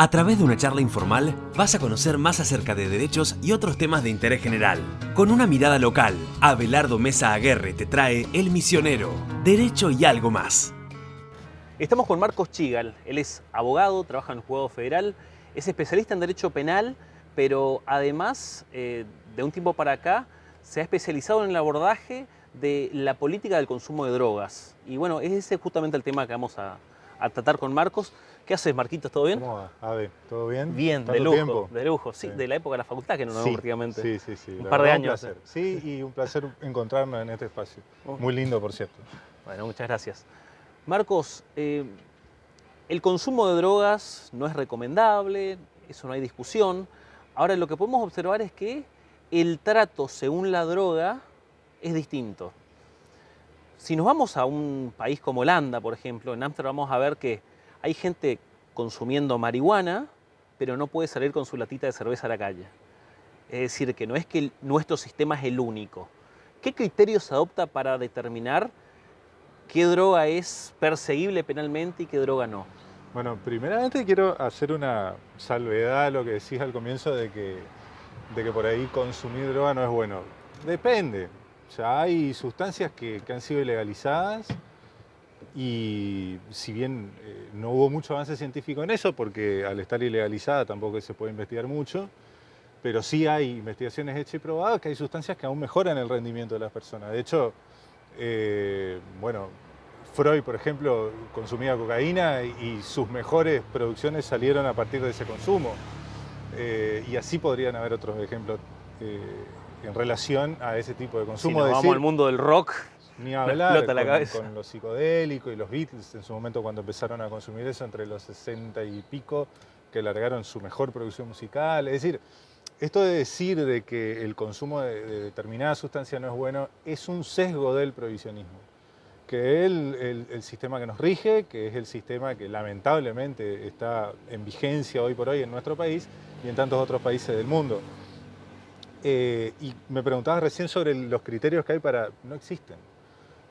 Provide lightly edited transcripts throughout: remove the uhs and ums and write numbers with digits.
A través de una charla informal vas a conocer más acerca de derechos y otros temas de interés general. Con una mirada local, Abelardo Mesa Aguerre te trae El Misionero, Derecho y algo más. Estamos con Marcos Chigal. Él es abogado, trabaja en el Juzgado Federal, es especialista en Derecho Penal, pero además, de un tiempo para acá, se ha especializado en el abordaje de la política del consumo de drogas. Y bueno, ese es justamente el tema que vamos a tratar con Marcos. ¿Qué haces, Marquitos? ¿Todo bien? ¿Cómo va? Ave, ¿todo bien? Bien, de ¿Tanto lujo, tiempo? de lujo. Sí, de la época de la facultad que no nos vemos prácticamente. Sí. Un La par de verdad, años. Un placer. Sí, y un placer encontrarnos en este espacio. Oh. Muy lindo, por cierto. Bueno, muchas gracias. Marcos, el consumo de drogas no es recomendable, eso no hay discusión. Ahora, lo que podemos observar es que el trato según la droga es distinto. Si nos vamos a un país como Holanda, por ejemplo, en Ámsterdam vamos a ver que hay gente consumiendo marihuana, pero no puede salir con su latita de cerveza a la calle. Es decir, que no es que nuestro sistema es el único. ¿Qué criterios se adopta para determinar qué droga es perseguible penalmente y qué droga no? Bueno, primeramente quiero hacer una salvedad a lo que decís al comienzo de que por ahí consumir droga no es bueno. Depende. O sea, hay sustancias que han sido ilegalizadas y si bien no hubo mucho avance científico en eso, porque al estar ilegalizada tampoco se puede investigar mucho, pero sí hay investigaciones hechas y probadas que hay sustancias que aún mejoran el rendimiento de las personas. De hecho, bueno, Freud, por ejemplo, consumía cocaína y sus mejores producciones salieron a partir de ese consumo. Y así podrían haber otros ejemplos en relación a ese tipo de consumo. Si nos vamos al mundo del rock, ni hablar con los psicodélicos y los Beatles en su momento cuando empezaron a consumir eso entre los 60 y pico, que largaron su mejor producción musical. Es decir, esto de decir de que el consumo de determinada sustancia no es bueno es un sesgo del prohibicionismo, que es el sistema que nos rige, que es el sistema que lamentablemente está en vigencia hoy por hoy en nuestro país y en tantos otros países del mundo. Y me preguntabas recién sobre los criterios que hay para... No existen.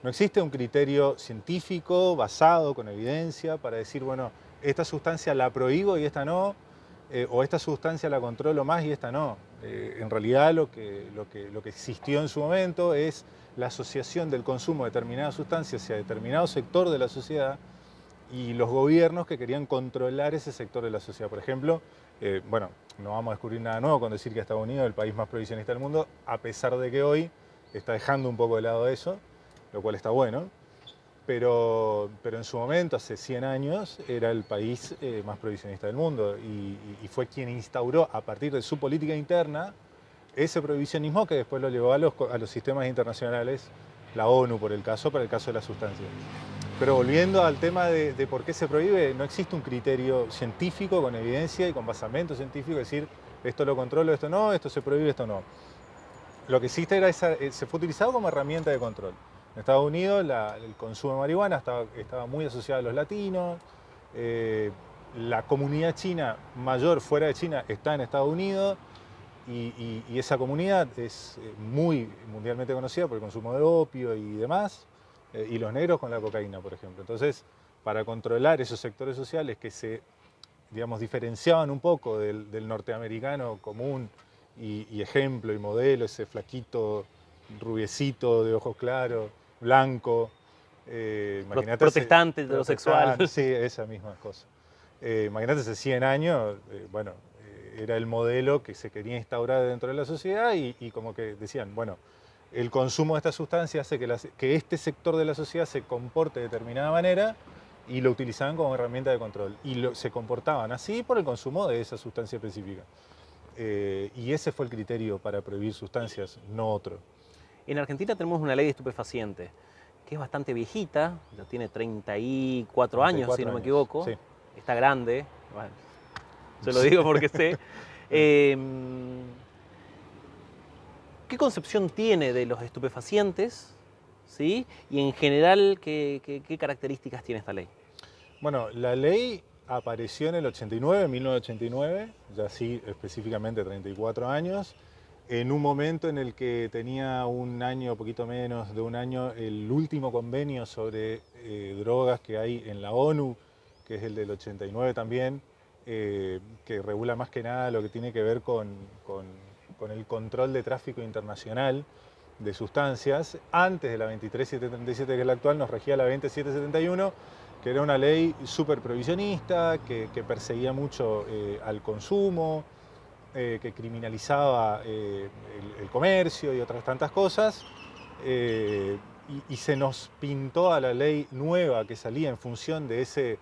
No existe un criterio científico basado con evidencia para decir, bueno, esta sustancia la prohíbo y esta no, o esta sustancia la controlo más y esta no. En realidad lo que existió en su momento es la asociación del consumo de determinadas sustancias hacia determinado sector de la sociedad y los gobiernos que querían controlar ese sector de la sociedad. Por ejemplo, bueno, no vamos a descubrir nada nuevo con decir que Estados Unidos es el país más prohibicionista del mundo, a pesar de que hoy está dejando un poco de lado eso, lo cual está bueno, pero en su momento, hace 100 años, era el país más prohibicionista del mundo y fue quien instauró, a partir de su política interna, ese prohibicionismo que después lo llevó a los sistemas internacionales, la ONU por el caso de las sustancias. Pero volviendo al tema de por qué se prohíbe, no existe un criterio científico con evidencia y con basamento científico, es decir, esto lo controlo, esto no, esto se prohíbe, esto no. Lo que existe era se fue utilizado como herramienta de control. En Estados Unidos el consumo de marihuana estaba muy asociado a los latinos, la comunidad china mayor fuera de China está en Estados Unidos y esa comunidad es muy mundialmente conocida por el consumo de opio y demás, y los negros con la cocaína, por ejemplo. Entonces, para controlar esos sectores sociales que se, digamos, diferenciaban un poco del norteamericano común y ejemplo y modelo, ese flaquito, rubiecito, de ojos claros, blanco, protestante, heterosexual. Sí, esa misma cosa. Imagínate, hace 100 años, bueno, era el modelo que se quería instaurar dentro de la sociedad y como que decían, bueno, el consumo de esta sustancia hace que este sector de la sociedad se comporte de determinada manera y lo utilizaban como herramienta de control. Y se comportaban así por el consumo de esa sustancia específica. Y ese fue el criterio para prohibir sustancias, no otro. En Argentina tenemos una ley de estupefacientes que es bastante viejita, ya tiene 34 años, si no me equivoco. Sí. Está grande, bueno, se lo digo porque sé. ¿Qué concepción tiene de los estupefacientes? ¿Sí? Y en general, ¿qué características tiene esta ley? Bueno, la ley apareció en el 89, 1989, ya sí específicamente 34 años, en un momento en el que tenía un año, poquito menos de un año, el último convenio sobre drogas que hay en la ONU, que es el del 89 también, que regula más que nada lo que tiene que ver con el control de tráfico internacional de sustancias. Antes de la 23737, que es la actual, nos regía la 20771, que era una ley súper prohibicionista, que perseguía mucho al consumo, que criminalizaba el comercio y otras tantas cosas. Y se nos pintó a la ley nueva que salía en función de ese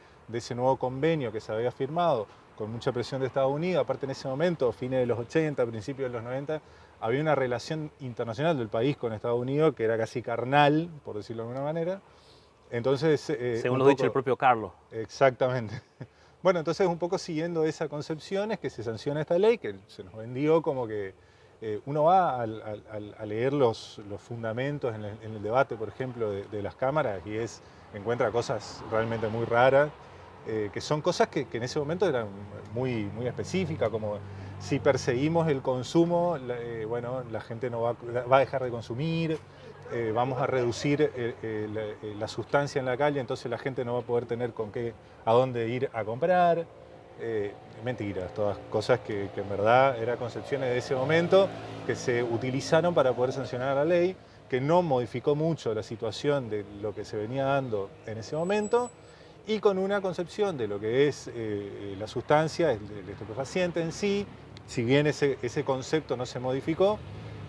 nuevo convenio que se había firmado con mucha presión de Estados Unidos. Aparte, en ese momento, fines de los 80, principios de los 90, había una relación internacional del país con Estados Unidos que era casi carnal, por decirlo de alguna manera. Entonces, según lo ha dicho el propio Carlos. Exactamente. Bueno, entonces un poco siguiendo esa concepción es que se sanciona esta ley, que se nos vendió como que uno va a leer los fundamentos en el debate, por ejemplo, de las cámaras y encuentra cosas realmente muy raras, que son cosas que en ese momento eran muy específicas, como si perseguimos el consumo, bueno, la gente no va a dejar de consumir, vamos a reducir la sustancia en la calle, entonces la gente no va a poder tener a dónde ir a comprar. Mentiras, todas cosas que en verdad eran concepciones de ese momento que se utilizaron para poder sancionar la ley, que no modificó mucho la situación de lo que se venía dando en ese momento, y con una concepción de lo que es la sustancia, el estupefaciente en sí, si bien ese concepto no se modificó,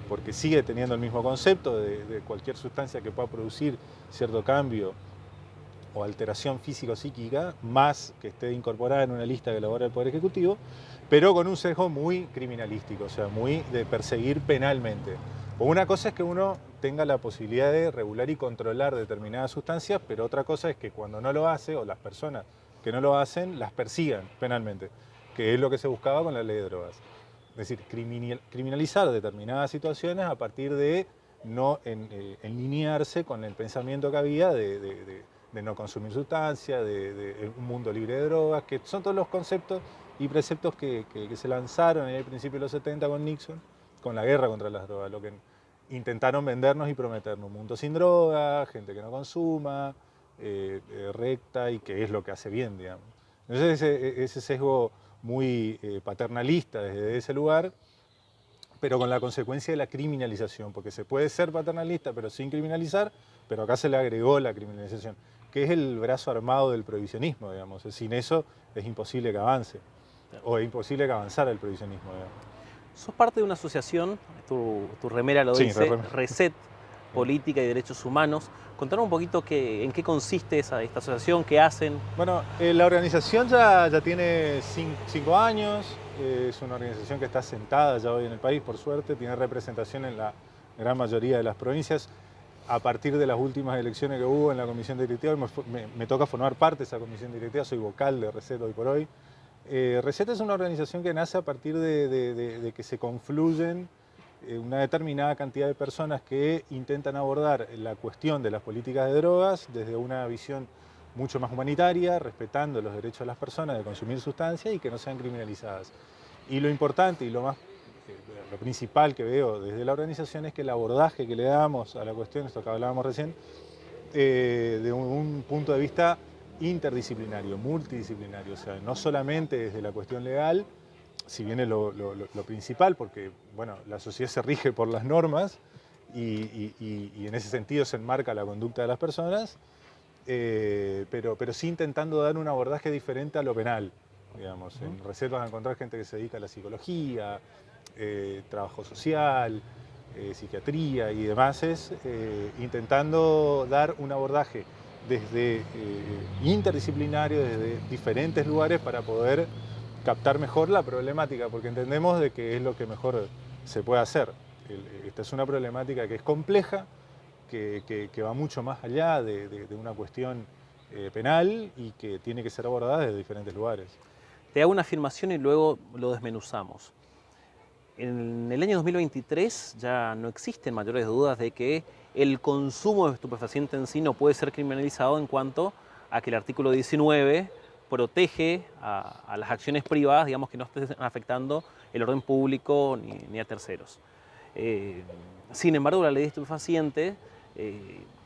porque sigue teniendo el mismo concepto de cualquier sustancia que pueda producir cierto cambio o alteración físico-psíquica, más que esté incorporada en una lista que elabora el Poder Ejecutivo, pero con un sesgo muy criminalístico, o sea, muy de perseguir penalmente. Una cosa es que uno tenga la posibilidad de regular y controlar determinadas sustancias, pero otra cosa es que cuando no lo hace, o las personas que no lo hacen, las persigan penalmente, que es lo que se buscaba con la ley de drogas. Es decir, criminalizar determinadas situaciones a partir de no enlinearse con el pensamiento que había de no consumir sustancias, de un mundo libre de drogas, que son todos los conceptos y preceptos que se lanzaron en el principio de los 70 con Nixon, con la guerra contra las drogas, lo que intentaron vendernos y prometernos: un mundo sin drogas, gente que no consuma, recta, y que es lo que hace bien, digamos. Entonces ese sesgo muy paternalista desde ese lugar, pero con la consecuencia de la criminalización, porque se puede ser paternalista pero sin criminalizar, pero acá se le agregó la criminalización, que es el brazo armado del prohibicionismo, digamos. Sin eso es imposible que avance, o es imposible que avanzara el prohibicionismo, digamos. Sos parte de una asociación, tu remera lo dice, Reset, Política y Derechos Humanos. Contanos un poquito en qué consiste esta asociación, qué hacen. Bueno, la organización ya tiene 5 años, es una organización que está sentada ya hoy en el país, por suerte, tiene representación en la gran mayoría de las provincias. A partir de las últimas elecciones que hubo en la comisión directiva, me toca formar parte de esa comisión directiva, soy vocal de Reset hoy por hoy. Reset es una organización que nace a partir de que se confluyen una determinada cantidad de personas que intentan abordar la cuestión de las políticas de drogas desde una visión mucho más humanitaria, respetando los derechos de las personas de consumir sustancias y que no sean criminalizadas. Y lo importante y lo principal que veo desde la organización es que el abordaje que le damos a la cuestión, esto que hablábamos recién, de un punto de vista interdisciplinario, multidisciplinario, o sea, no solamente desde la cuestión legal, si bien es lo principal, porque bueno, la sociedad se rige por las normas y en ese sentido se enmarca la conducta de las personas, pero sí intentando dar un abordaje diferente a lo penal, digamos. En Reset vas a encontrar gente que se dedica a la psicología, trabajo social, psiquiatría y demás, intentando dar un abordaje desde interdisciplinario, desde diferentes lugares para poder captar mejor la problemática, porque entendemos de que es lo que mejor se puede hacer. Esta es una problemática que es compleja, que va mucho más allá de una cuestión penal y que tiene que ser abordada desde diferentes lugares. Te hago una afirmación y luego lo desmenuzamos. En el año 2023 ya no existen mayores dudas de que el consumo de estupefaciente en sí no puede ser criminalizado, en cuanto a que el artículo 19 protege a las acciones privadas, digamos, que no estén afectando el orden público ni a terceros. Sin embargo, la ley de estupefacientes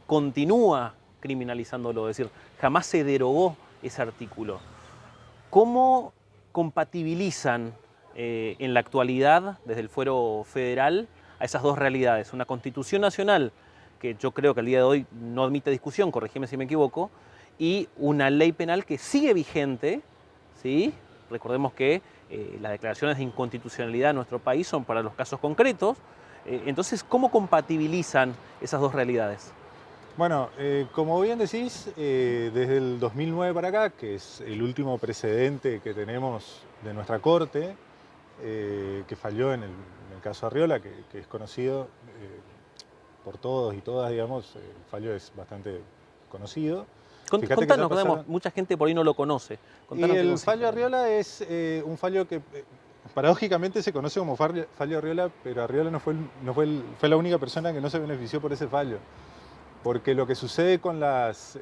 continúa criminalizándolo, es decir, jamás se derogó ese artículo. ¿Cómo compatibilizan en la actualidad, desde el fuero federal, a esas dos realidades. Una Constitución Nacional, que yo creo que al día de hoy no admite discusión, corregime si me equivoco, y una ley penal que sigue vigente, ¿sí? Recordemos que las declaraciones de inconstitucionalidad en nuestro país son para los casos concretos. Entonces, ¿cómo compatibilizan esas dos realidades? Bueno, como bien decís, desde el 2009 para acá, que es el último precedente que tenemos de nuestra Corte, que falló en el caso Arriola, que es conocido por todos y todas, digamos, el fallo es bastante conocido. Contanos, mucha gente por ahí no lo conoce. Y el fallo Arriola es un fallo que paradójicamente se conoce como fallo Arriola, pero Arriola fue la única persona que no se benefició por ese fallo. Porque lo que sucede con las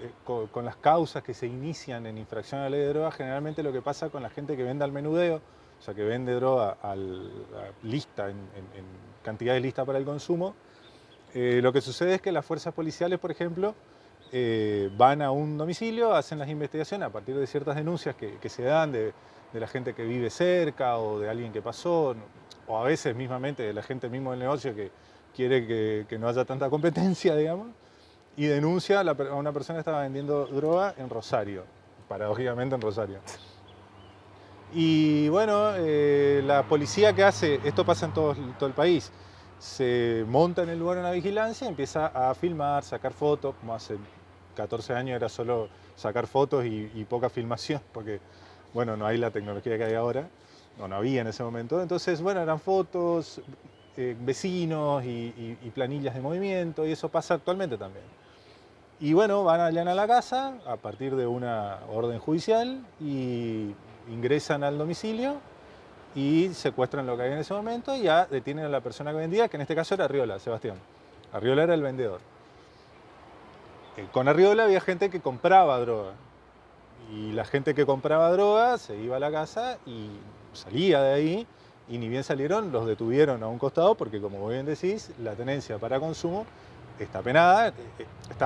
causas que se inician en infracción a la ley de drogas, generalmente lo que pasa con la gente que vende al menudeo, o sea, que vende droga lista, en cantidades listas para el consumo, lo que sucede es que las fuerzas policiales, por ejemplo, van a un domicilio, hacen las investigaciones a partir de ciertas denuncias que se dan de la gente que vive cerca o de alguien que pasó, o a veces mismamente de la gente mismo del negocio que quiere que no haya tanta competencia, digamos, y denuncia a una persona que estaba vendiendo droga en Rosario, paradójicamente en Rosario. Y bueno, la policía que hace, esto pasa en todo el país, se monta en el lugar una vigilancia, empieza a filmar, sacar fotos, como hace 14 años era solo sacar fotos y poca filmación, porque bueno, no hay la tecnología que hay ahora, no había en ese momento. Entonces, bueno, eran fotos, vecinos y planillas de movimiento, y eso pasa actualmente también. Y bueno, van a la casa a partir de una orden judicial y ingresan al domicilio y secuestran lo que había en ese momento y ya detienen a la persona que vendía, que en este caso era Arriola, Sebastián. Arriola era el vendedor. Con Arriola había gente que compraba droga. Y la gente que compraba droga se iba a la casa y salía de ahí, y ni bien salieron, los detuvieron a un costado porque, como bien decís, la tenencia para consumo estaba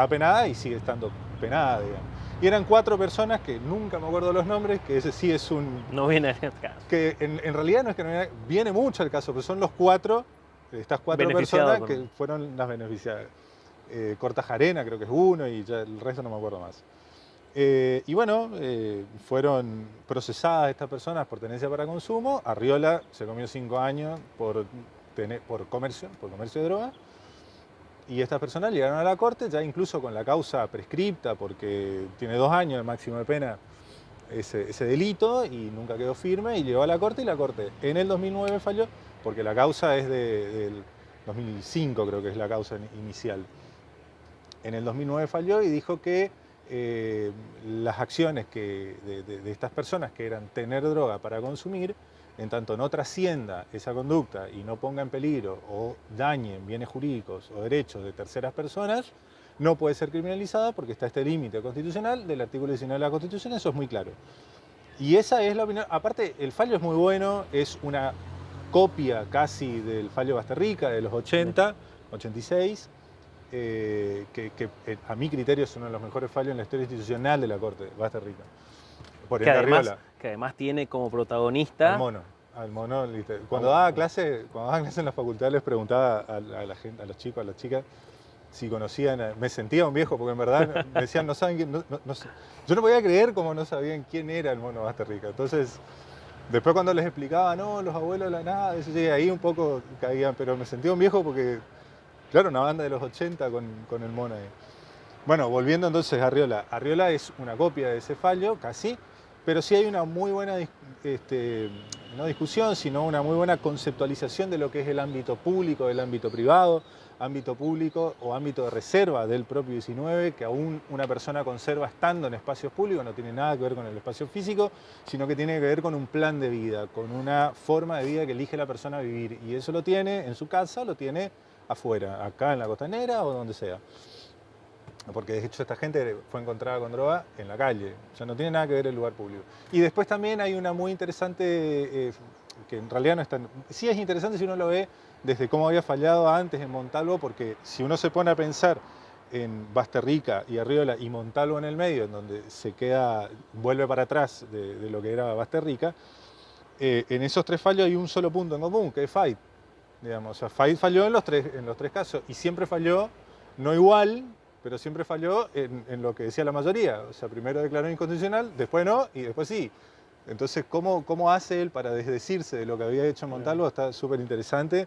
penada y sigue estando penada, digamos. Y eran 4 personas que nunca me acuerdo los nombres, que ese sí es un... No viene al caso. Que en realidad no es que no viene mucho al caso, pero son los 4, estas 4 personas que fueron las beneficiadas. Cortajarena creo que es uno y ya el resto no me acuerdo más. Y bueno, fueron procesadas estas personas por tenencia para consumo. Arriola se comió 5 años por comercio de droga. Y estas personas llegaron a la corte ya incluso con la causa prescripta, porque tiene 2 años de máximo de pena ese delito, y nunca quedó firme, y llegó a la corte, y la corte en el 2009 falló, porque la causa es del 2005, creo que es la causa inicial. En el 2009 falló y dijo que las acciones de estas personas, que eran tener droga para consumir, en tanto no trascienda esa conducta y no ponga en peligro o dañe bienes jurídicos o derechos de terceras personas, no puede ser criminalizada, porque está este límite constitucional del artículo 19 de la Constitución, eso es muy claro. Y esa es la opinión. Aparte, el fallo es muy bueno, es una copia casi del fallo Basterrica de los 80, 86, que a mi criterio es uno de los mejores fallos en la historia institucional de la Corte, Basterrica. Que además tiene como protagonista... Al mono. Cuando daba clase en la facultad les preguntaba a la gente, a los chicos, a las chicas, si conocían, me sentía un viejo, porque en verdad me decían, no saben quién, yo no podía creer cómo no sabían quién era el mono Basterrica. Entonces, después cuando les explicaba, no, los abuelos de la nada, eso, ahí un poco caían, pero me sentía un viejo porque, claro, una banda de los 80 con el mono ahí. Bueno, volviendo entonces a Arriola. Arriola es una copia de ese fallo, casi, pero sí hay una muy buena, no discusión, sino una muy buena conceptualización de lo que es el ámbito público, del ámbito privado, ámbito público o ámbito de reserva del propio 19, que aún una persona conserva estando en espacios públicos, no tiene nada que ver con el espacio físico, sino que tiene que ver con un plan de vida, con una forma de vida que elige la persona vivir. Y eso lo tiene en su casa, lo tiene afuera, acá en la Costanera o donde sea. Porque de hecho esta gente fue encontrada con droga en la calle, o sea, no tiene nada que ver el lugar público. Y después también hay una muy interesante, que en realidad no es tan... Sí es interesante si uno lo ve desde cómo había fallado antes en Montalvo, porque si uno se pone a pensar en Basterrica y Arriola y Montalvo en el medio, en donde vuelve para atrás de lo que era Basterrica, En esos 3 fallos hay un solo punto en común, que es Fait. Digamos, o sea, Fait falló en los tres casos y siempre falló, no igual, pero siempre falló en lo que decía la mayoría. O sea, primero declaró inconstitucional, después no y después sí. Entonces, ¿cómo hace él para desdecirse de lo que había hecho Montalvo? Está súper interesante,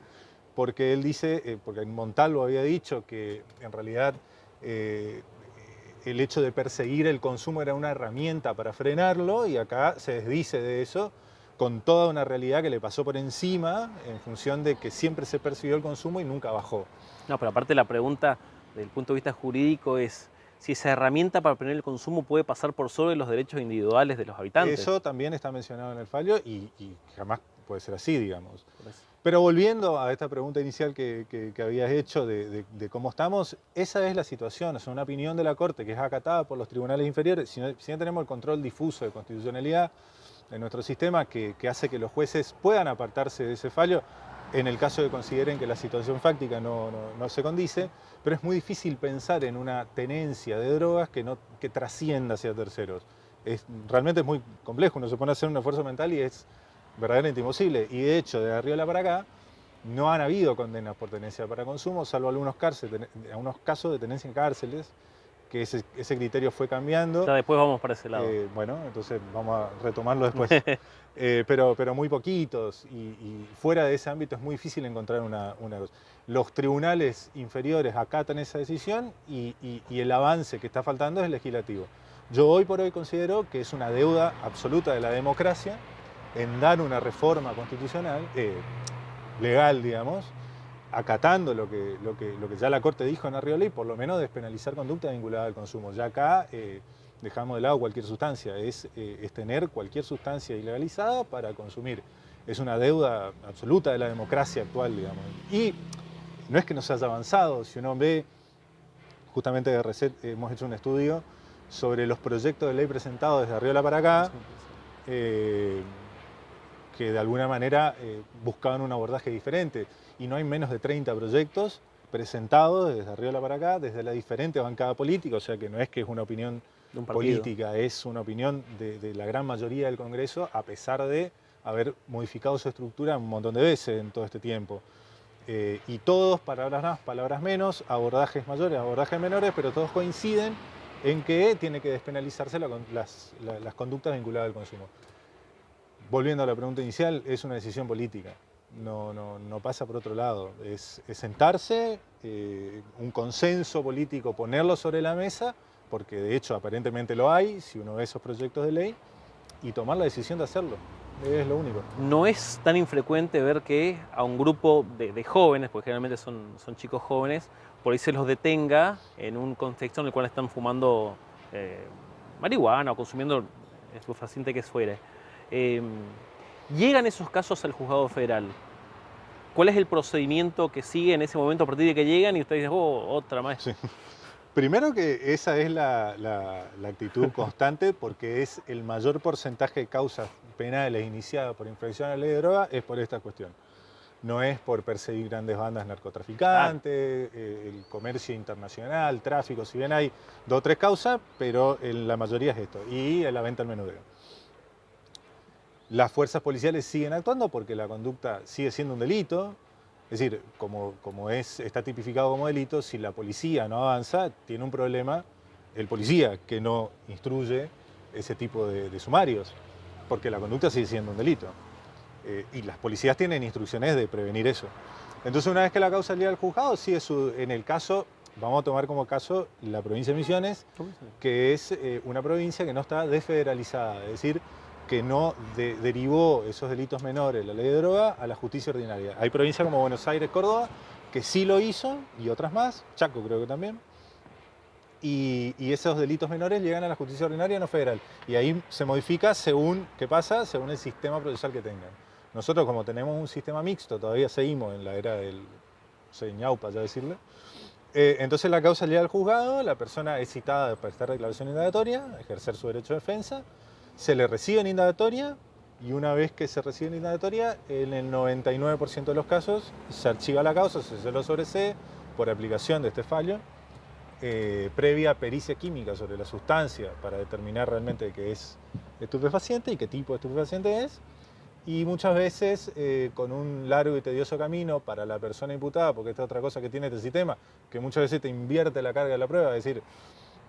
porque él dice, porque Montalvo había dicho que en realidad el hecho de perseguir el consumo era una herramienta para frenarlo, y acá se desdice de eso, con toda una realidad que le pasó por encima en función de que siempre se persiguió el consumo y nunca bajó. No, pero aparte la pregunta desde el punto de vista jurídico es si esa herramienta para prevenir el consumo puede pasar por sobre los derechos individuales de los habitantes. Eso también está mencionado en el fallo y jamás puede ser así, digamos. Pero volviendo a esta pregunta inicial que habías hecho de cómo estamos, esa es la situación, es una opinión de la Corte que es acatada por los tribunales inferiores. Si no tenemos el control difuso de constitucionalidad en nuestro sistema que hace que los jueces puedan apartarse de ese fallo en el caso de que consideren que la situación fáctica no se condice, pero es muy difícil pensar en una tenencia de drogas que trascienda hacia terceros. Realmente es muy complejo, uno se pone a hacer un esfuerzo mental y es verdaderamente imposible. Y de hecho, de Arriola para acá, no han habido condenas por tenencia para consumo, salvo algunos casos de tenencia en cárceles, que ese criterio fue cambiando. Ya después vamos para ese lado. Bueno, entonces vamos a retomarlo después. Pero muy poquitos, y fuera de ese ámbito es muy difícil encontrar una cosa. Los tribunales inferiores acatan esa decisión y el avance que está faltando es el legislativo. Yo hoy por hoy considero que es una deuda absoluta de la democracia en dar una reforma constitucional, legal, digamos, acatando lo que ya la Corte dijo en Arriola, y por lo menos despenalizar conducta vinculada al consumo. Ya acá dejamos de lado cualquier sustancia, es tener cualquier sustancia ilegalizada para consumir. Es una deuda absoluta de la democracia actual, digamos. Y no es que no se haya avanzado, si uno ve, justamente de Reset hemos hecho un estudio sobre los proyectos de ley presentados desde Arriola para acá, que de alguna manera buscaban un abordaje diferente. Y no hay menos de 30 proyectos presentados desde Arriola para acá, desde la diferente bancada política, o sea que no es que es una opinión política, es una opinión de la gran mayoría del Congreso, a pesar de haber modificado su estructura un montón de veces en todo este tiempo. Y todos, palabras más, palabras menos, abordajes mayores, abordajes menores, pero todos coinciden en que tiene que despenalizarse las conductas vinculadas al consumo. Volviendo a la pregunta inicial, es una decisión política. No pasa por otro lado, es sentarse, un consenso político, ponerlo sobre la mesa, porque de hecho aparentemente lo hay, si uno ve esos proyectos de ley, y tomar la decisión de hacerlo, es lo único. No es tan infrecuente ver que a un grupo de jóvenes, porque generalmente son chicos jóvenes, por ahí se los detenga en un contexto en el cual están fumando marihuana o consumiendo estupefaciente que fuere. Llegan esos casos al juzgado federal. ¿Cuál es el procedimiento que sigue en ese momento a partir de que llegan y ustedes dicen, otra más? Sí. Primero que esa es la actitud constante, porque es el mayor porcentaje de causas penales iniciadas por infracción a la ley de droga, es por esta cuestión. No es por perseguir grandes bandas narcotraficantes, el comercio internacional, tráfico, si bien hay 2 o 3 causas, pero la mayoría es esto, y la venta al menudeo. Las fuerzas policiales siguen actuando porque la conducta sigue siendo un delito. Es decir, como está tipificado como delito, si la policía no avanza, tiene un problema el policía que no instruye ese tipo de sumarios, porque la conducta sigue siendo un delito. Y las policías tienen instrucciones de prevenir eso. Entonces, una vez que la causa llega al juzgado, sigue en el caso, vamos a tomar como caso la provincia de Misiones, que es una provincia que no está desfederalizada, es decir, que no derivó esos delitos menores, la ley de droga, a la justicia ordinaria. Hay provincias como Buenos Aires, Córdoba, que sí lo hizo, y otras más, Chaco creo que también, y esos delitos menores llegan a la justicia ordinaria no federal. Y ahí se modifica según, ¿qué pasa? Según el sistema procesal que tengan. Nosotros, como tenemos un sistema mixto, todavía seguimos en la era del ñaupa, ya decirle. Entonces la causa llega al juzgado, la persona es citada para prestar declaración indagatoria, ejercer su derecho de defensa, se le recibe en indagatoria, y una vez que se recibe en indagatoria, en el 99% de los casos se archiva la causa, se lo sobresee por aplicación de este fallo, previa pericia química sobre la sustancia para determinar realmente qué es estupefaciente y qué tipo de estupefaciente es, y muchas veces con un largo y tedioso camino para la persona imputada, porque esta es otra cosa que tiene este sistema, que muchas veces te invierte la carga de la prueba, es decir,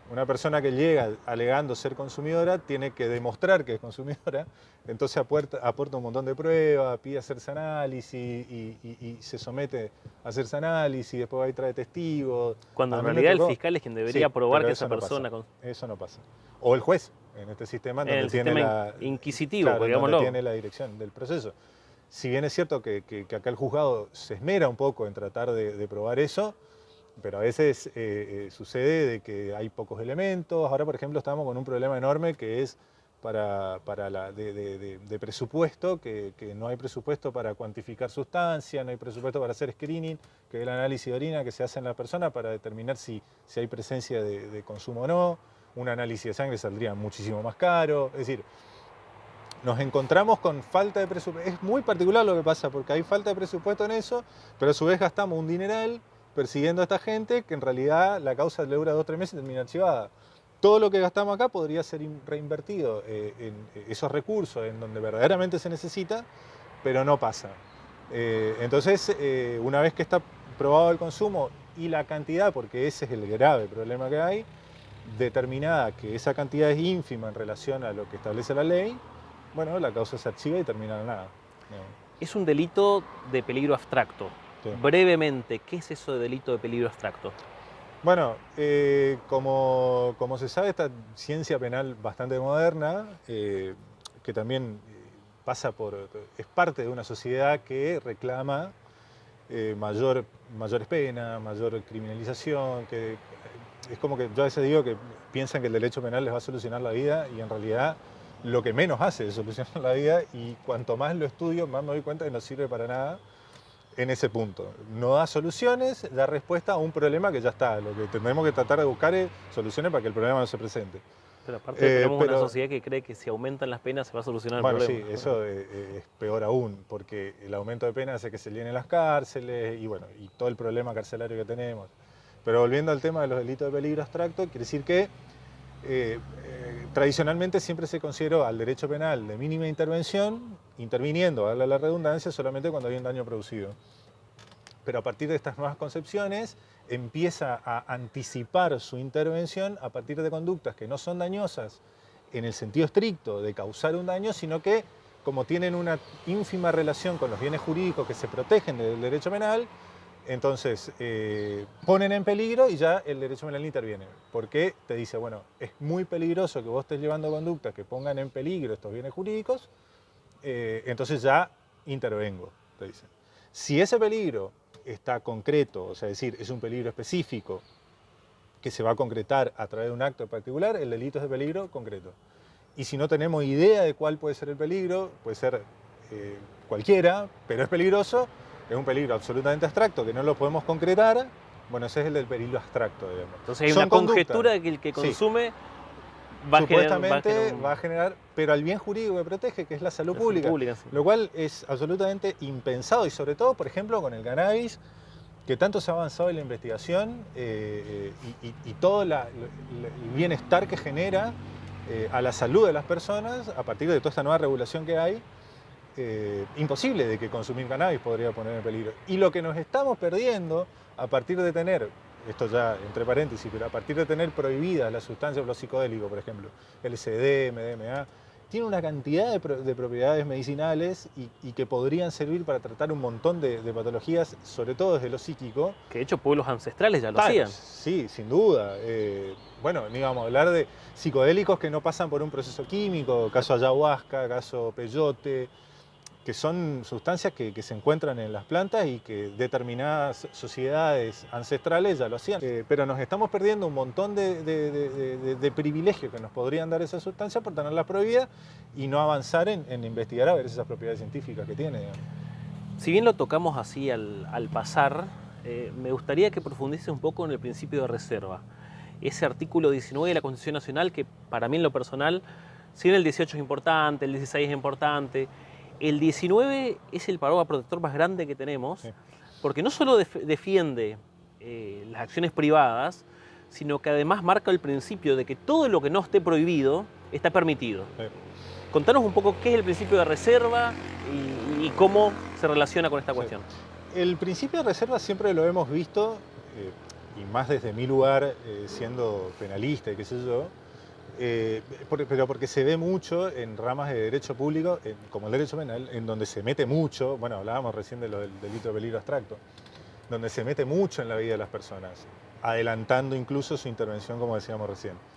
una persona que llega alegando ser consumidora tiene que demostrar que es consumidora, entonces aporta un montón de pruebas, pide hacerse análisis y se somete a hacerse análisis, después va y trae testigos. Cuando en realidad el fiscal es quien debería probar que esa persona... Eso no pasa. O el juez, en este sistema, En donde el tiene sistema inquisitivo, claro, digámoslo. donde tiene la dirección del proceso. Si bien es cierto que acá el juzgado se esmera un poco en tratar de probar eso, pero a veces sucede de que hay pocos elementos. Ahora, por ejemplo, estamos con un problema enorme que es de presupuesto, que no hay presupuesto para cuantificar sustancia, no hay presupuesto para hacer screening, que es el análisis de orina que se hace en la persona para determinar si hay presencia de consumo o no. Un análisis de sangre saldría muchísimo más caro. Es decir, nos encontramos con falta de presupuesto. Es muy particular lo que pasa, porque hay falta de presupuesto en eso, pero a su vez gastamos un dineral persiguiendo a esta gente que en realidad la causa le dura 2 o 3 meses y termina archivada. Todo lo que gastamos acá podría ser reinvertido en esos recursos en donde verdaderamente se necesita, pero no pasa. Entonces, una vez que está probado el consumo y la cantidad, porque ese es el grave problema que hay, determinada que esa cantidad es ínfima en relación a lo que establece la ley, bueno, la causa se archiva y termina en nada. Es un delito de peligro abstracto. Sí. Brevemente, ¿qué es eso de delito de peligro abstracto? Bueno, como se sabe, esta ciencia penal bastante moderna, que también es parte de una sociedad que reclama mayores penas, mayor criminalización, que es como que yo a veces digo que piensan que el derecho penal les va a solucionar la vida y en realidad lo que menos hace es solucionar la vida, y cuanto más lo estudio, más me doy cuenta que no sirve para nada en ese punto. No da soluciones, da respuesta a un problema que ya está. Lo que tenemos que tratar de buscar es soluciones para que el problema no se presente. Pero aparte tenemos una sociedad que cree que si aumentan las penas se va a solucionar el problema. Bueno, sí, eso es peor aún, porque el aumento de penas hace que se llenen las cárceles y todo el problema carcelario que tenemos. Pero volviendo al tema de los delitos de peligro abstracto, quiere decir que tradicionalmente siempre se consideró al derecho penal de mínima intervención, interviniendo, a la redundancia, solamente cuando hay un daño producido. Pero a partir de estas nuevas concepciones empieza a anticipar su intervención a partir de conductas que no son dañosas en el sentido estricto de causar un daño, sino que como tienen una ínfima relación con los bienes jurídicos que se protegen del derecho penal, entonces ponen en peligro y ya el derecho penal interviene. Porque te dice, bueno, es muy peligroso que vos estés llevando conductas que pongan en peligro estos bienes jurídicos, entonces ya intervengo, te dicen. Si ese peligro está concreto, o sea, es decir, es un peligro específico que se va a concretar a través de un acto particular, el delito es de peligro concreto. Y si no tenemos idea de cuál puede ser el peligro, puede ser cualquiera, pero es peligroso, es un peligro absolutamente abstracto que no lo podemos concretar, bueno, ese es el del peligro abstracto, digamos. Entonces hay una conjetura de que el que consume supuestamente va a generar, pero al bien jurídico que protege, que es la salud pública, sí. Lo cual es absolutamente impensado, y sobre todo, por ejemplo, con el cannabis, que tanto se ha avanzado en la investigación y todo el bienestar que genera a la salud de las personas a partir de toda esta nueva regulación que hay. Imposible de que consumir cannabis podría poner en peligro. Y lo que nos estamos perdiendo a partir de tener, esto ya entre paréntesis, pero a partir de tener prohibidas las sustancias, los psicodélicos, por ejemplo, LSD, MDMA, tiene una cantidad de propiedades medicinales y que podrían servir para tratar un montón de patologías, sobre todo desde lo psíquico. Que de hecho pueblos ancestrales ya lo hacían. Sí, sin duda. Bueno, ni vamos a hablar de psicodélicos que no pasan por un proceso químico, caso ayahuasca, caso peyote, que son sustancias que se encuentran en las plantas y que determinadas sociedades ancestrales ya lo hacían. Pero nos estamos perdiendo un montón de privilegios que nos podrían dar esas sustancias por tenerlas prohibidas y no avanzar en investigar a ver esas propiedades científicas que tiene. Digamos. Si bien lo tocamos así al pasar, me gustaría que profundice un poco en el principio de reserva. Ese artículo 19 de la Constitución Nacional que para mí en lo personal, si bien el 18 es importante, el 16 es importante, el 19 es el paraguas protector más grande que tenemos, sí. Porque no solo defiende las acciones privadas, sino que además marca el principio de que todo lo que no esté prohibido está permitido. Sí. Contanos un poco qué es el principio de reserva y cómo se relaciona con esta cuestión. El principio de reserva siempre lo hemos visto, y más desde mi lugar, siendo penalista y qué sé yo, pero porque se ve mucho en ramas de derecho público, como el derecho penal, en donde se mete mucho, bueno, hablábamos recién de lo del delito de peligro abstracto, donde se mete mucho en la vida de las personas, adelantando incluso su intervención, como decíamos recién.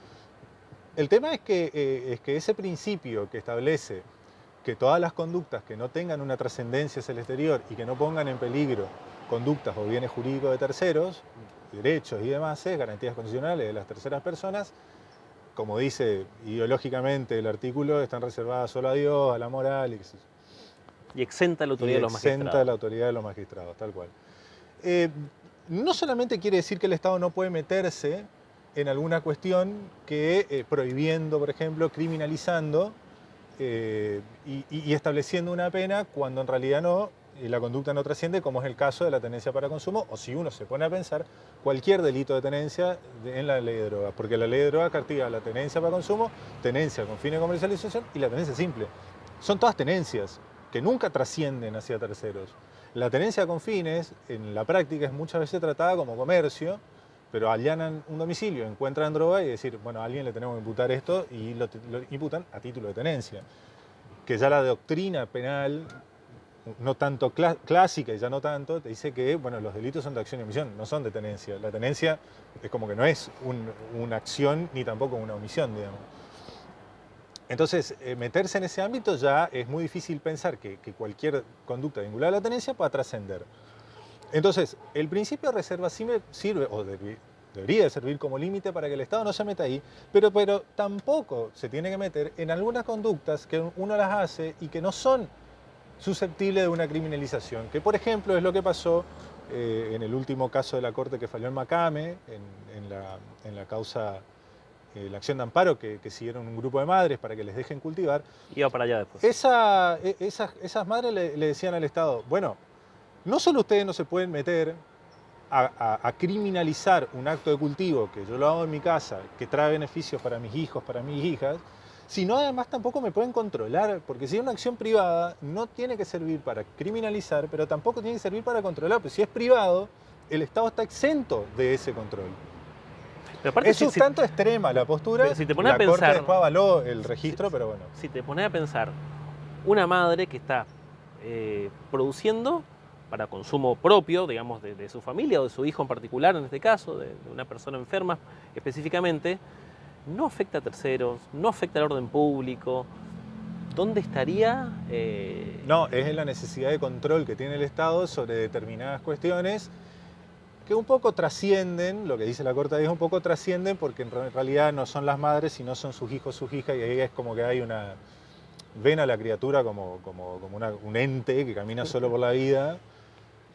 El tema es que ese principio que establece que todas las conductas que no tengan una trascendencia hacia el exterior y que no pongan en peligro conductas o bienes jurídicos de terceros, derechos y demás, garantías constitucionales de las terceras personas, como dice ideológicamente el artículo, están reservadas solo a Dios, a la moral y exenta la autoridad de los magistrados. Exenta la autoridad de los magistrados, tal cual. No solamente quiere decir que el Estado no puede meterse en alguna cuestión que prohibiendo, por ejemplo, criminalizando y estableciendo una pena cuando en realidad no, y la conducta no trasciende, como es el caso de la tenencia para consumo, o si uno se pone a pensar, cualquier delito de tenencia en la ley de drogas, porque la ley de drogas castiga la tenencia para consumo, tenencia con fines de comercialización y la tenencia simple. Son todas tenencias que nunca trascienden hacia terceros. La tenencia con fines, en la práctica, es muchas veces tratada como comercio, pero allanan un domicilio, encuentran droga y decir, bueno, a alguien le tenemos que imputar esto y lo imputan a título de tenencia. Que ya la doctrina penal, no tanto clásica y ya no tanto, te dice que bueno, los delitos son de acción y omisión, no son de tenencia. La tenencia es como que no es una acción ni tampoco una omisión, digamos. Entonces, meterse en ese ámbito ya es muy difícil pensar que cualquier conducta vinculada a la tenencia pueda trascender. Entonces, el principio de reserva sí me sirve, o debería servir como límite para que el Estado no se meta ahí, pero tampoco se tiene que meter en algunas conductas que uno las hace y que no son susceptibles de una criminalización, que por ejemplo es lo que pasó en el último caso de la Corte que falló en Macame, en la causa, la acción de amparo que siguieron un grupo de madres para que les dejen cultivar. Iba para allá después. Esas madres le decían al Estado, bueno, no solo ustedes no se pueden meter a criminalizar un acto de cultivo que yo lo hago en mi casa, que trae beneficios para mis hijos, para mis hijas, sino además tampoco me pueden controlar, porque si es una acción privada no tiene que servir para criminalizar, pero tampoco tiene que servir para controlar, porque si es privado, el Estado está exento de ese control. Pero aparte, es un tanto extrema la postura, pero si te pones la a pensar, Corte después avaló el registro, pero bueno. Si te pones a pensar, una madre que está produciendo para consumo propio, digamos, de su familia o de su hijo en particular, en este caso, de una persona enferma específicamente, no afecta a terceros, no afecta al orden público. ¿Dónde estaría? No, es en la necesidad de control que tiene el Estado sobre determinadas cuestiones que un poco trascienden, lo que dice la Corte ahí es un poco trascienden porque en realidad no son las madres, sino son sus hijos, sus hijas, y ahí es como que hay una... Ven a la criatura como un ente que camina solo por la vida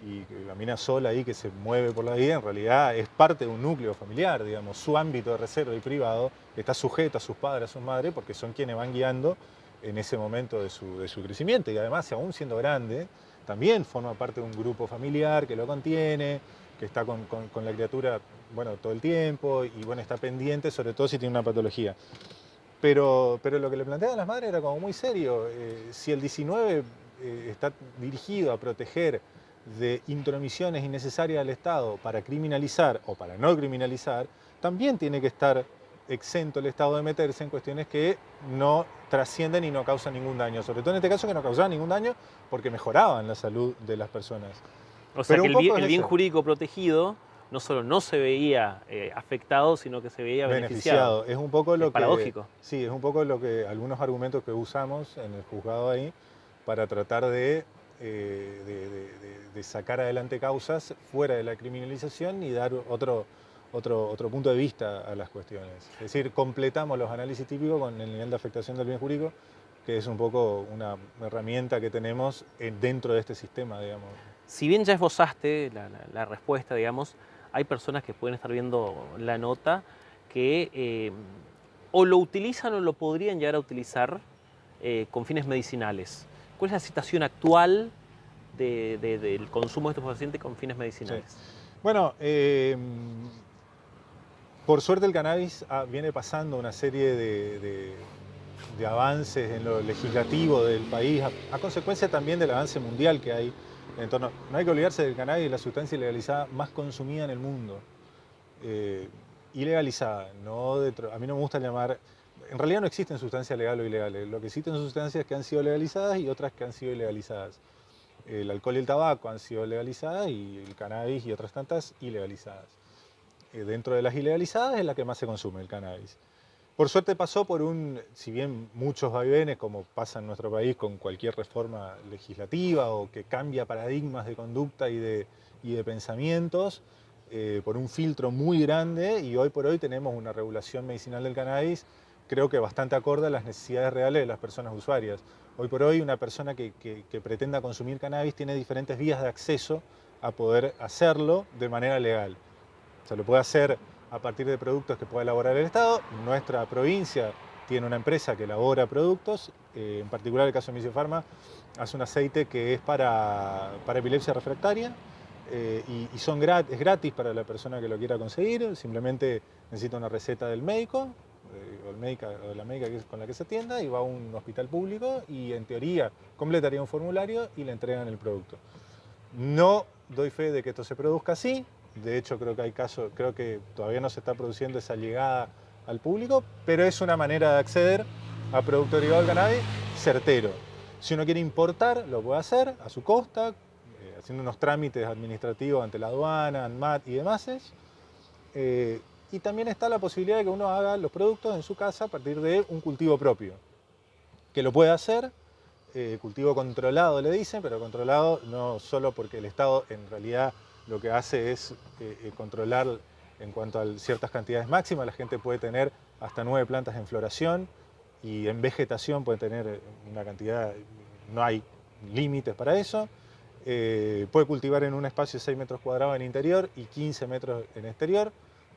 y que camina sola ahí, que se mueve por la vida, en realidad es parte de un núcleo familiar, digamos, su ámbito de reserva y privado está sujeto a sus padres, a sus madres, porque son quienes van guiando en ese momento de su crecimiento, y además, aún siendo grande, también forma parte de un grupo familiar que lo contiene, que está con la criatura, bueno, todo el tiempo, y bueno, está pendiente, sobre todo si tiene una patología. Pero lo que le planteaban las madres era como muy serio. Si el 19 está dirigido a proteger de intromisiones innecesarias del Estado para criminalizar o para no criminalizar, también tiene que estar exento el Estado de meterse en cuestiones que no trascienden y no causan ningún daño. Sobre todo en este caso que no causaban ningún daño porque mejoraban la salud de las personas. O sea, que el bien jurídico protegido no solo no se veía afectado, sino que se veía beneficiado. Es un poco lo que, paradójico. Sí, es un poco lo que algunos argumentos que usamos en el juzgado ahí para tratar de sacar adelante causas fuera de la criminalización y dar otro punto de vista a las cuestiones. Es decir, completamos los análisis típicos con el nivel de afectación del bien jurídico, que es un poco una herramienta que tenemos dentro de este sistema, digamos. Si bien ya esbozaste la respuesta, digamos, hay personas que pueden estar viendo la nota que o lo utilizan o lo podrían llegar a utilizar con fines medicinales. ¿Cuál es la situación actual del consumo de estos pacientes con fines medicinales? Sí. Bueno, por suerte el cannabis viene pasando una serie de avances en lo legislativo del país, a consecuencia también del avance mundial que hay en torno. No hay que olvidarse del cannabis, la sustancia ilegalizada más consumida en el mundo. Ilegalizada, a mí no me gusta llamar. En realidad no existen sustancias legales o ilegales. Lo que existen son sustancias que han sido legalizadas y otras que han sido ilegalizadas. El alcohol y el tabaco han sido legalizadas y el cannabis y otras tantas ilegalizadas. Dentro de las ilegalizadas es la que más se consume, el cannabis. Por suerte pasó por si bien muchos vaivenes, como pasa en nuestro país con cualquier reforma legislativa o que cambia paradigmas de conducta y de pensamientos, por un filtro muy grande, y hoy por hoy tenemos una regulación medicinal del cannabis, creo que bastante acorde a las necesidades reales de las personas usuarias. Hoy por hoy una persona que pretenda consumir cannabis tiene diferentes vías de acceso a poder hacerlo de manera legal. O sea, lo puede hacer a partir de productos que pueda elaborar el Estado. Nuestra provincia tiene una empresa que elabora productos, en particular el caso de Misiofarma, hace un aceite que es para epilepsia refractaria, y es gratis para la persona que lo quiera conseguir, simplemente necesita una receta del médico, o la médica con la que se atienda, y va a un hospital público y en teoría completaría un formulario y le entregan el producto. No doy fe de que esto se produzca así. De hecho, creo que todavía no se está produciendo esa llegada al público, pero es una manera de acceder a producto derivado del cannabis certero. Si uno quiere importar, lo puede hacer a su costa, haciendo unos trámites administrativos ante la aduana, ANMAT y demás. Y también está la posibilidad de que uno haga los productos en su casa a partir de un cultivo propio, que lo puede hacer, cultivo controlado le dicen, pero controlado no solo porque el Estado en realidad lo que hace es controlar en cuanto a ciertas cantidades máximas. La gente puede tener hasta 9 plantas en floración y en vegetación puede tener una cantidad, no hay límites para eso. Puede cultivar en un espacio de 6 metros cuadrados en interior y 15 metros en exterior.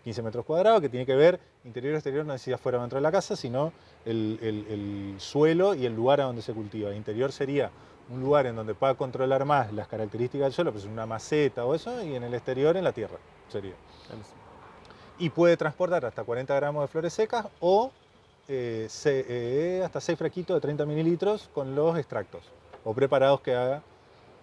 15 metros cuadrados, que tiene que ver interior y exterior, no necesita fuera o dentro de la casa, sino el suelo y el lugar a donde se cultiva. Interior sería un lugar en donde pueda controlar más las características del suelo, pues una maceta o eso, y en el exterior en la tierra sería. Y puede transportar hasta 40 gramos de flores secas o hasta 6 frasquitos de 30 mililitros con los extractos o preparados que haga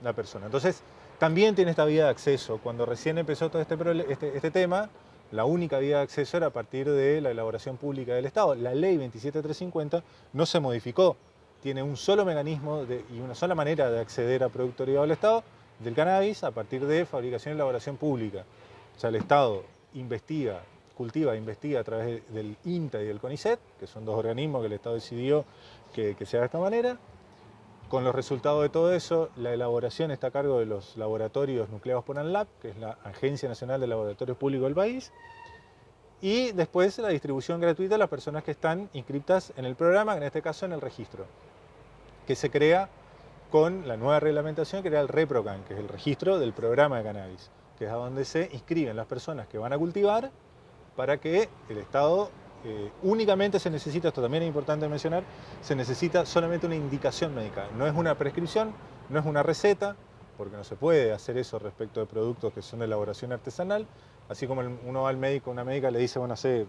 la persona. Entonces, también tiene esta vía de acceso. Cuando recién empezó todo este tema, la única vía de acceso era a partir de la elaboración pública del Estado. La ley 27350 no se modificó. Tiene un solo mecanismo y una sola manera de acceder a producto derivado del Estado, del cannabis, a partir de fabricación y elaboración pública. O sea, el Estado cultiva e investiga a través del INTA y del CONICET, que son dos organismos que el Estado decidió que se haga de esta manera. Con los resultados de todo eso, la elaboración está a cargo de los laboratorios nucleados por ANLAB, que es la Agencia Nacional de Laboratorios Públicos del país, y después la distribución gratuita a las personas que están inscritas en el programa, en este caso en el registro, que se crea con la nueva reglamentación, que era el ReproCan, que es el registro del programa de cannabis, que es a donde se inscriben las personas que van a cultivar para que el Estado únicamente se necesita, esto también es importante mencionar, se necesita solamente una indicación médica. No es una prescripción, no es una receta, porque no se puede hacer eso respecto de productos que son de elaboración artesanal. Así como uno va al médico, una médica le dice, bueno, hace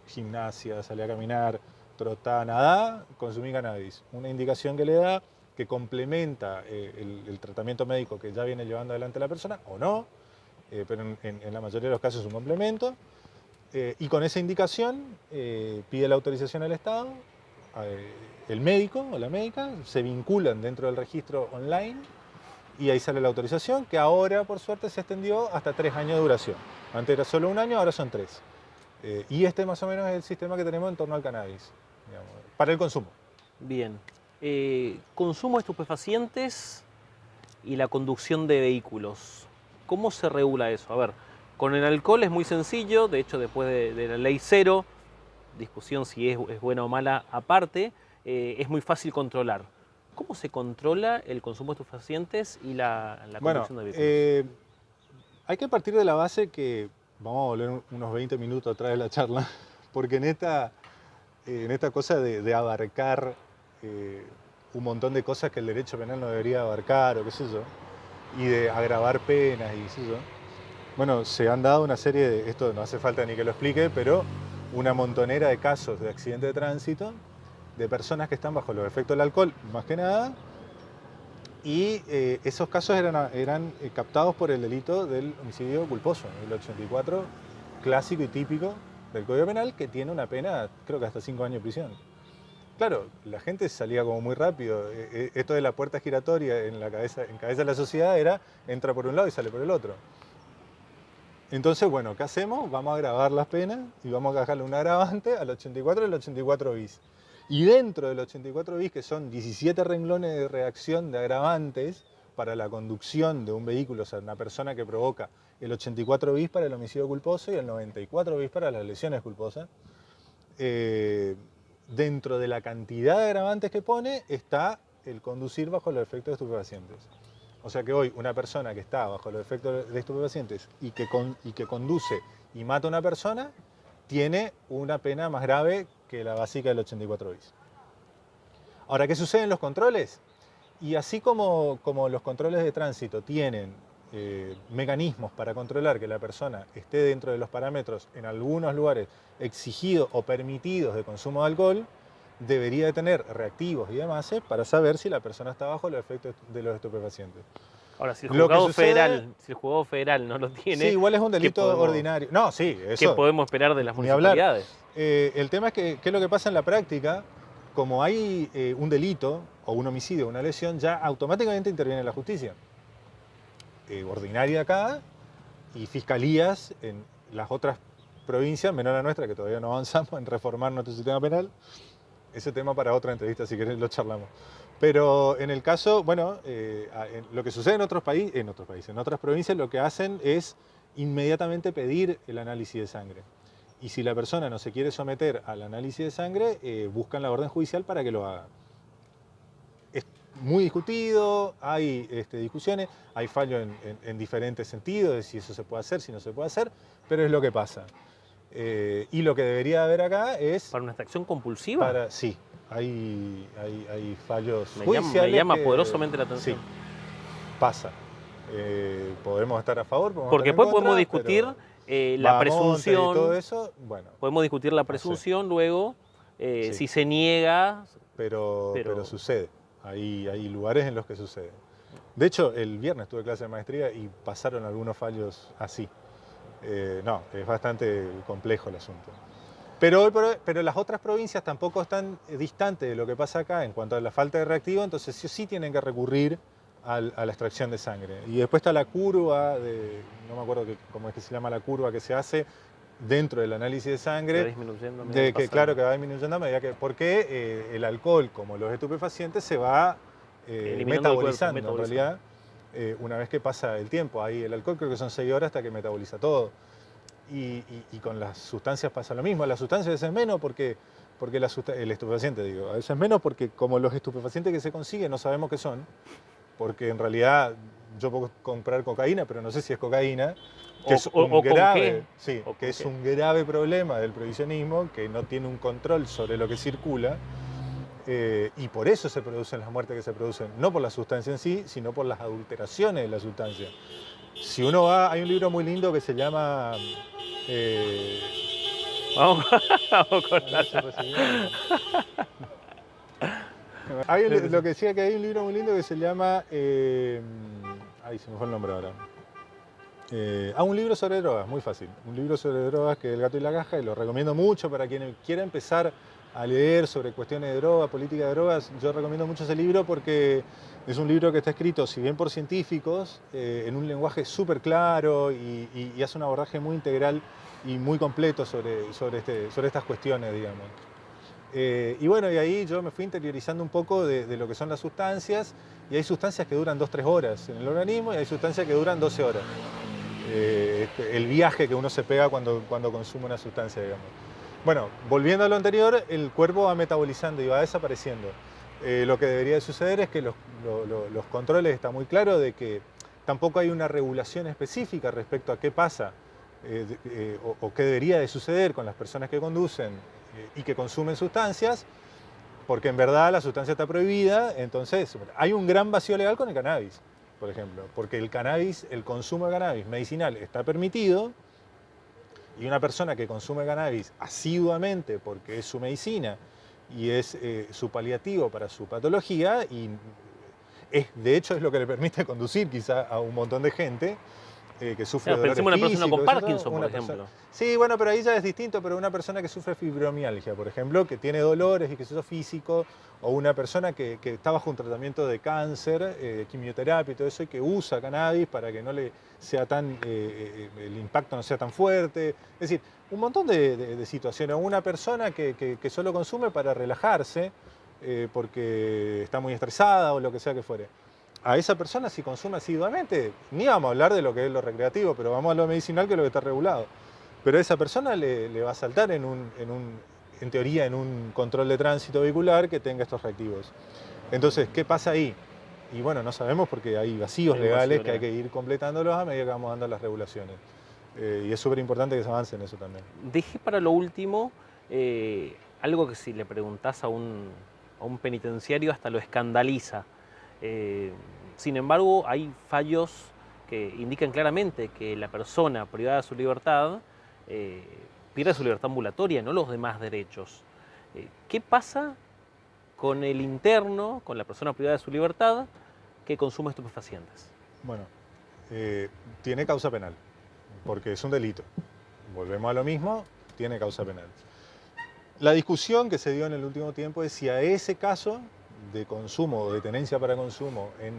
gimnasia, sale a caminar, trotá, nadá, consumí cannabis. Una indicación que le da, que complementa el tratamiento médico que ya viene llevando adelante la persona, o no, pero en la mayoría de los casos es un complemento. Y con esa indicación pide la autorización al Estado, el médico o la médica se vinculan dentro del registro online y ahí sale la autorización, que ahora por suerte se extendió hasta 3 años de duración. Antes era solo 1 año, ahora son 3. Y este más o menos es el sistema que tenemos en torno al cannabis, digamos, para el consumo. Bien. Consumo de estupefacientes y la conducción de vehículos. ¿Cómo se regula eso? A ver, con el alcohol es muy sencillo, de hecho después de la ley 0, discusión si es buena o mala aparte, es muy fácil controlar. ¿Cómo se controla el consumo de estupefacientes y la conducción de vehículos? Hay que partir de la base que, vamos a volver unos 20 minutos atrás de la charla, porque en esta cosa de abarcar un montón de cosas que el derecho penal no debería abarcar, o qué sé yo, y de agravar penas y qué sé yo, bueno, se han dado una serie de, esto no hace falta ni que lo explique, pero una montonera de casos de accidente de tránsito de personas que están bajo los efectos del alcohol, más que nada, y esos casos eran captados por el delito del homicidio culposo, el 84 clásico y típico del Código Penal, que tiene una pena, creo que hasta 5 años de prisión. Claro, la gente salía como muy rápido. Esto de la puerta giratoria en cabeza de la sociedad era entra por un lado y sale por el otro. Entonces, bueno, ¿qué hacemos? Vamos a agravar las penas y vamos a bajarle un agravante al 84 y al 84 bis. Y dentro del 84 bis, que son 17 renglones de reacción de agravantes para la conducción de un vehículo, o sea, una persona que provoca el 84 bis para el homicidio culposo y el 94 bis para las lesiones culposas, dentro de la cantidad de agravantes que pone está el conducir bajo los efectos de estupefacientes. O sea que hoy una persona que está bajo los efectos de estupefacientes y que conduce y mata a una persona, tiene una pena más grave que la básica del 84 bis. Ahora, ¿qué sucede en los controles? Y así como los controles de tránsito tienen mecanismos para controlar que la persona esté dentro de los parámetros en algunos lugares exigidos o permitidos de consumo de alcohol, debería de tener reactivos y demás para saber si la persona está bajo los efectos de los estupefacientes. Ahora, si el juzgado federal no lo tiene... Sí, igual es un delito ordinario. No, sí, eso... ¿Qué podemos esperar de las municipalidades? El tema es que, ¿qué es lo que pasa en la práctica? Como hay un delito o un homicidio o una lesión, ya automáticamente interviene la justicia ordinaria acá y fiscalías en las otras provincias, menor a nuestra, que todavía no avanzamos en reformar nuestro sistema penal. Ese tema para otra entrevista, si querés lo charlamos. Pero en el caso, bueno, lo que sucede en otros países, en otras provincias, lo que hacen es inmediatamente pedir el análisis de sangre. Y si la persona no se quiere someter al análisis de sangre, buscan la orden judicial para que lo haga. Es muy discutido, hay discusiones, hay fallos en diferentes sentidos de si eso se puede hacer, si no se puede hacer, pero es lo que pasa. Y lo que debería haber acá es... ¿Para una extracción compulsiva? Sí, hay fallos judiciales. Me llama poderosamente la atención. Sí, pasa. Podemos estar a favor, porque después podemos discutir la presunción. Y todo eso, bueno. Podemos discutir la presunción luego, sí. Si se niega. Pero sucede. Hay lugares en los que sucede. De hecho, el viernes tuve clase de maestría y pasaron algunos fallos así. No, es bastante complejo el asunto. Pero las otras provincias tampoco están distantes de lo que pasa acá en cuanto a la falta de reactivo, entonces sí tienen que recurrir a la extracción de sangre. Y después está la curva, no me acuerdo cómo es que se llama la curva que se hace dentro del análisis de sangre, claro que va disminuyendo a medida que, porque el alcohol, como los estupefacientes, se va metabolizando en realidad. Una vez que pasa el tiempo, ahí el alcohol creo que son 6 horas hasta que metaboliza todo. Y con las sustancias pasa lo mismo. Las sustancias a veces es menos porque el estupefaciente, digo, a veces es menos porque como los estupefacientes que se consiguen no sabemos qué son, porque en realidad yo puedo comprar cocaína, pero no sé si es cocaína, que es un grave problema del prohibicionismo, que no tiene un control sobre lo que circula. Y por eso se producen las muertes que se producen, no por la sustancia en sí, sino por las adulteraciones de la sustancia. Si uno va, hay un libro muy lindo que se llama... Vamos con lo que decía que hay un libro muy lindo que se llama... se me fue el nombre ahora. Un libro sobre drogas, muy fácil. Un libro sobre drogas que es El gato y la caja, y lo recomiendo mucho para quien quiera empezar a leer sobre cuestiones de drogas, política de drogas. Yo recomiendo mucho ese libro porque es un libro que está escrito, si bien por científicos, en un lenguaje súper claro y hace un abordaje muy integral y muy completo sobre estas cuestiones, digamos. Y bueno, y ahí yo me fui interiorizando un poco de lo que son las sustancias, y hay sustancias que duran 2-3 horas en el organismo y hay sustancias que duran 12 horas. El viaje que uno se pega cuando consume una sustancia, digamos. Bueno, volviendo a lo anterior, el cuerpo va metabolizando y va desapareciendo. Lo que debería de suceder es que los controles está muy claro de que tampoco hay una regulación específica respecto a qué pasa o qué debería de suceder con las personas que conducen y que consumen sustancias, porque en verdad la sustancia está prohibida. Entonces hay un gran vacío legal con el cannabis, por ejemplo, porque el consumo de cannabis medicinal está permitido. Y una persona que consume cannabis asiduamente porque es su medicina y es su paliativo para su patología y de hecho es lo que le permite conducir quizá a un montón de gente que sufre dolores pensemos en una persona con físicos, Parkinson, por una ejemplo. Sí, bueno, pero ahí ya es distinto, pero una persona que sufre fibromialgia, por ejemplo, que tiene dolores y que es eso físico, o una persona que está bajo un tratamiento de cáncer, quimioterapia y todo eso, y que usa cannabis para que no le sea tan, el impacto no sea tan fuerte. Es decir, un montón de situaciones. O una persona que solo consume para relajarse, porque está muy estresada o lo que sea que fuere. A esa persona, si consume asiduamente, ni vamos a hablar de lo que es lo recreativo, pero vamos a lo medicinal, que es lo que está regulado. Pero a esa persona le va a saltar en teoría, en un control de tránsito vehicular que tenga estos reactivos. Entonces, ¿qué pasa ahí? Y bueno, no sabemos porque hay vacíos legales que hay que ir completándolos a medida que vamos dando las regulaciones. Y es súper importante que se avance en eso también. Dejé para lo último algo que si le preguntás a un penitenciario hasta lo escandaliza. Sin embargo, hay fallos que indican claramente que la persona privada de su libertad pierde su libertad ambulatoria, no los demás derechos. ¿Qué pasa con el interno, con la persona privada de su libertad que consume estupefacientes? Bueno, tiene causa penal, porque es un delito. Volvemos a lo mismo, tiene causa penal. La discusión que se dio en el último tiempo es si a ese caso de consumo o de tenencia para consumo en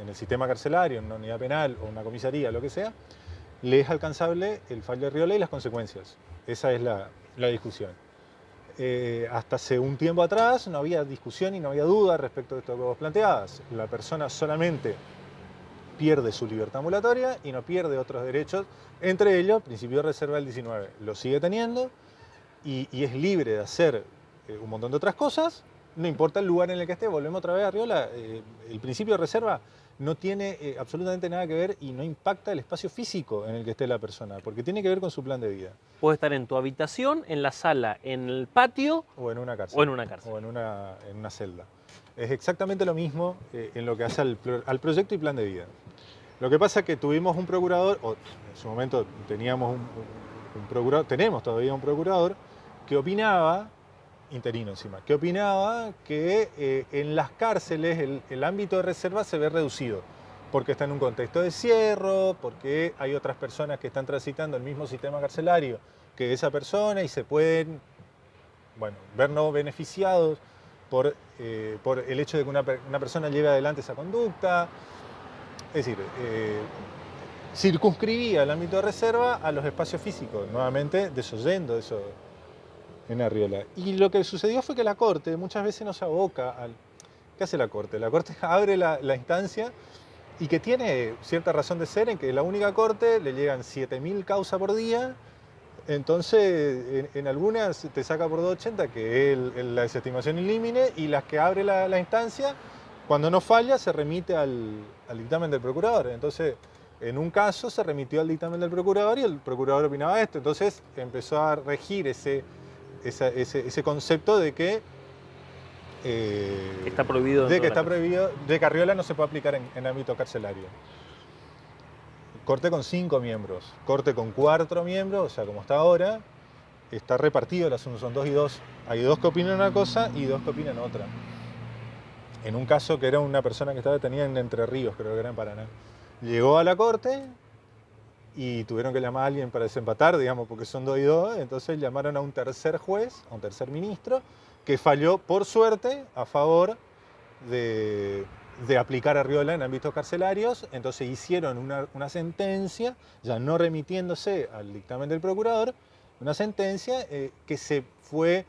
el sistema carcelario, en una unidad penal o una comisaría, lo que sea, le es alcanzable el fallo de Arriola y las consecuencias. Esa es la discusión. Hasta hace un tiempo atrás no había discusión y no había duda respecto de esto que vos planteabas. La persona solamente pierde su libertad ambulatoria y no pierde otros derechos, entre ellos, principio de reserva del 19. Lo sigue teniendo y es libre de hacer un montón de otras cosas, no importa el lugar en el que esté. Volvemos otra vez a Arriola, el principio de reserva no tiene absolutamente nada que ver y no impacta el espacio físico en el que esté la persona, porque tiene que ver con su plan de vida. Puede estar en tu habitación, en la sala, en el patio o en una cárcel. O en una cárcel. O en una celda. Es exactamente lo mismo en lo que hace al proyecto y plan de vida. Lo que pasa es que tuvimos un procurador, o en su momento teníamos un procurador, tenemos todavía un procurador, que opinaba, interino encima, que opinaba que en las cárceles el ámbito de reserva se ve reducido, porque está en un contexto de encierro, porque hay otras personas que están transitando el mismo sistema carcelario que esa persona y se pueden, bueno, ver no beneficiados por el hecho de que una persona lleve adelante esa conducta. Es decir, circunscribía el ámbito de reserva a los espacios físicos, nuevamente desoyendo eso en Arriola. Y lo que sucedió fue que la Corte muchas veces nos aboca al... ¿Qué hace la Corte? La Corte abre la instancia y que tiene cierta razón de ser en que la única Corte le llegan 7.000 causas por día, entonces en algunas te saca por 280, que es la desestimación in limine, y las que abre la instancia, cuando no falla, se remite al dictamen del procurador. Entonces, en un caso se remitió al dictamen del procurador y el procurador opinaba esto. Entonces empezó a regir ese concepto de que está prohibido. De que Arriola no se puede aplicar en ámbito carcelario. Corte con 5 miembros, corte con 4 miembros, o sea, como está ahora, está repartido el asunto, son 2 y 2. Hay 2 que opinan una cosa y 2 que opinan otra. En un caso que era una persona que estaba detenida en Entre Ríos, creo que era en Paraná. Llegó a la corte y tuvieron que llamar a alguien para desempatar, digamos, porque son 2 y 2. Entonces llamaron a un tercer juez, a un tercer ministro, que falló, por suerte, a favor de aplicar a Arriola en ámbitos carcelarios. Entonces hicieron una sentencia, ya no remitiéndose al dictamen del procurador, una sentencia que se fue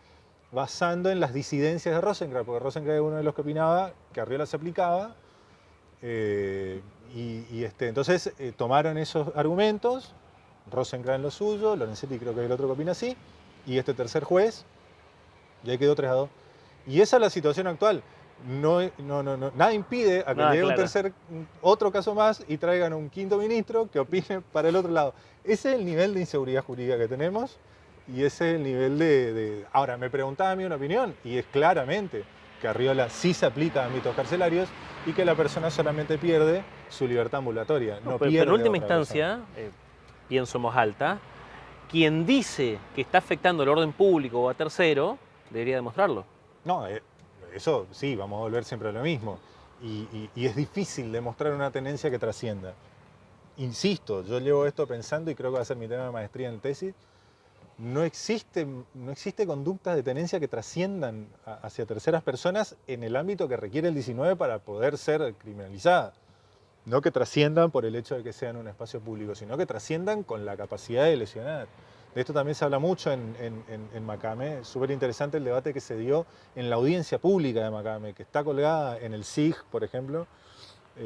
basando en las disidencias de Rosenkrantz, porque Rosenkrantz era uno de los que opinaba que Arriola se aplicaba. Entonces tomaron esos argumentos, Rosenkrantz lo suyo, Lorenzetti creo que es el otro que opina así, y este tercer juez, y ahí quedó 3-2. Y esa es la situación actual. Nada impide a que llegue otro caso más y traigan un quinto ministro que opine para el otro lado. Ese es el nivel de inseguridad jurídica que tenemos y ese es el nivel de... Ahora, me preguntaba a mí una opinión y es claramente que Arriola sí se aplica a ámbitos carcelarios y que la persona solamente pierde su libertad ambulatoria. Pero en última instancia, pienso en voz alta, quien dice que está afectando el orden público o a tercero, debería demostrarlo. No, eso sí, vamos a volver siempre a lo mismo. Y es difícil demostrar una tendencia que trascienda. Insisto, yo llevo esto pensando y creo que va a ser mi tema de maestría en tesis. No existe conductas de tenencia que trasciendan hacia terceras personas en el ámbito que requiere el 19 para poder ser criminalizada. No que trasciendan por el hecho de que sean un espacio público, sino que trasciendan con la capacidad de lesionar. De esto también se habla mucho en Macame. Es súper interesante el debate que se dio en la audiencia pública de Macame, que está colgada en el SIG, por ejemplo,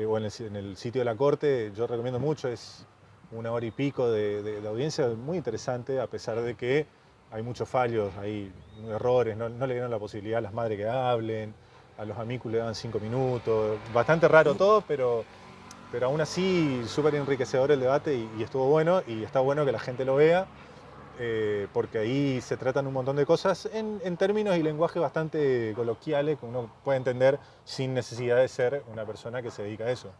o en el sitio de la Corte. Yo recomiendo mucho, es 1 hora y pico de audiencia, muy interesante, a pesar de que hay muchos fallos, hay errores, no le dieron la posibilidad a las madres que hablen, a los amicus le dan 5 minutos, bastante raro todo, pero aún así súper enriquecedor el debate y estuvo bueno, y está bueno que la gente lo vea, porque ahí se tratan un montón de cosas en términos y lenguaje bastante coloquiales que uno puede entender sin necesidad de ser una persona que se dedica a eso.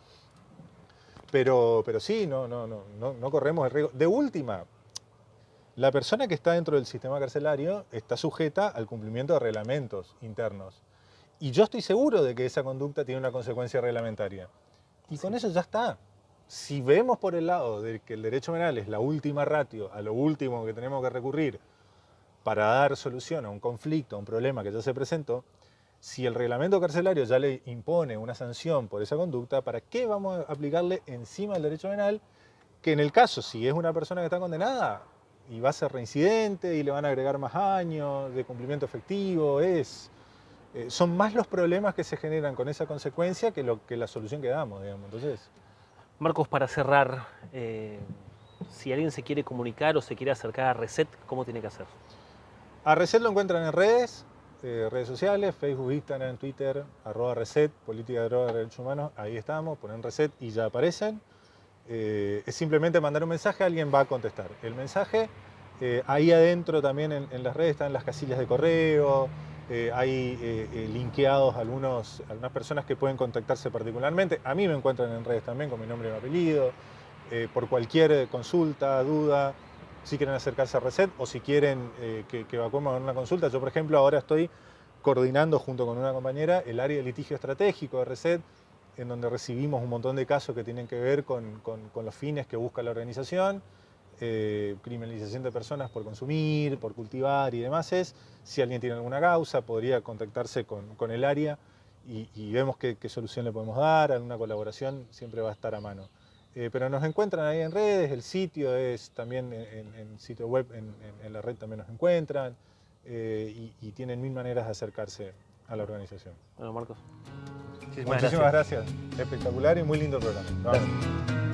Pero sí, no corremos el riesgo. De última, la persona que está dentro del sistema carcelario está sujeta al cumplimiento de reglamentos internos. Y yo estoy seguro de que esa conducta tiene una consecuencia reglamentaria. Y con eso ya está. Si vemos por el lado de que el derecho penal es la última ratio, a lo último que tenemos que recurrir para dar solución a un conflicto, a un problema que ya se presentó, si el reglamento carcelario ya le impone una sanción por esa conducta, ¿para qué vamos a aplicarle encima del derecho penal? Que en el caso, si es una persona que está condenada y va a ser reincidente y le van a agregar más años de cumplimiento efectivo, son más los problemas que se generan con esa consecuencia que la solución que damos, digamos. Entonces, Marcos, para cerrar, si alguien se quiere comunicar o se quiere acercar a Reset, ¿cómo tiene que hacer? a Reset lo encuentran en redes sociales, Facebook, Instagram, Twitter, @Reset, Política de Drogas y Derechos Humanos, ahí estamos, ponen Reset y ya aparecen. Es simplemente mandar un mensaje, alguien va a contestar. El mensaje, ahí adentro también en las redes están las casillas de correo, hay linkeados algunas personas que pueden contactarse particularmente. A mí me encuentran en redes también con mi nombre y mi apellido, por cualquier consulta, duda. Si quieren acercarse a Reset o si quieren que evacuemos en una consulta. Yo, por ejemplo, ahora estoy coordinando junto con una compañera el área de litigio estratégico de Reset, en donde recibimos un montón de casos que tienen que ver con los fines que busca la organización, criminalización de personas por consumir, por cultivar y demás. Si alguien tiene alguna causa, podría contactarse con el área y vemos qué solución le podemos dar, alguna colaboración siempre va a estar a mano. Pero nos encuentran ahí en redes, el sitio es también en sitio web, en la red también nos encuentran y tienen 1000 maneras de acercarse a la organización. Bueno, Marcos, Muchísimas gracias. Espectacular y muy lindo programa. Gracias.